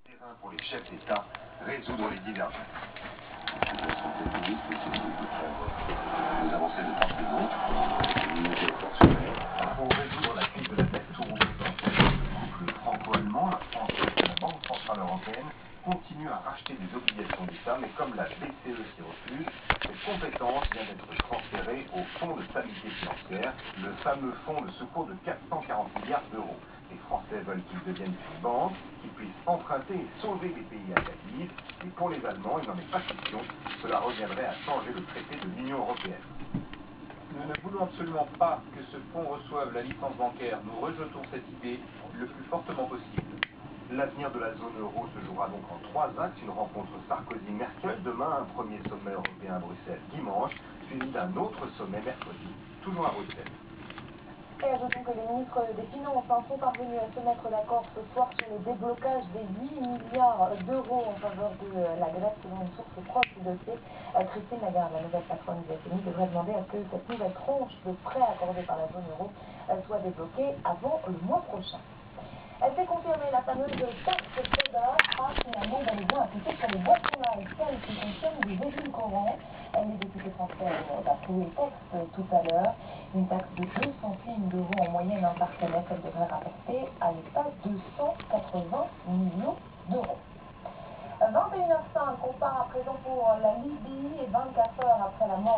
Terrain pour les chefs d'État, résoudre les divergences. Nous avançons de part et d'autre, Pour résoudre la crise de la dette touro-potentielle, le couple franco-allemand, la France et la Banque centrale européenne continuent à racheter des obligations d'État, mais comme la BCE s'y refuse, cette compétence vient d'être transférée au Fonds de stabilité financière, le fameux fonds de secours de 440 milliards d'euros. Les Français veulent qu'il devienne une banque, qui puisse emprunter et sauver les pays à la crise, et pour les Allemands, il n'en est pas question. Cela reviendrait à changer le traité de l'Union européenne. Nous ne voulons absolument pas que ce fonds reçoive la licence bancaire. Nous rejetons cette idée le plus fortement possible. L'avenir de la zone euro se jouera donc en 3 axes. Une rencontre Sarkozy-Merkel demain, un premier sommet européen à Bruxelles dimanche, suivi d'un autre sommet mercredi, toujours à Bruxelles. Et ajoutons que les ministres des Finances sont parvenus à se mettre d'accord ce soir sur le déblocage des 8 milliards d'euros en faveur de la Grèce, selon une source proche du dossier. Christine Lagarde, la nouvelle patronne du FMI, devrait demander à ce que cette nouvelle tranche de prêts accordés par la zone euro soit débloquée avant le mois prochain. Elle s'est confirmée, la fameuse taxe soda sera finalement bel et bien appliquée sur les boissons light, celles qui contiennent des véhicules courants. Les députés français ont approuvé le texte tout à l'heure. Une taxe de 2 centimes d'euros en moyenne par canette, elle devrait rapporter à l'État 280 millions d'euros. 21h05, on part à présent pour la Libye et 24 heures après la mort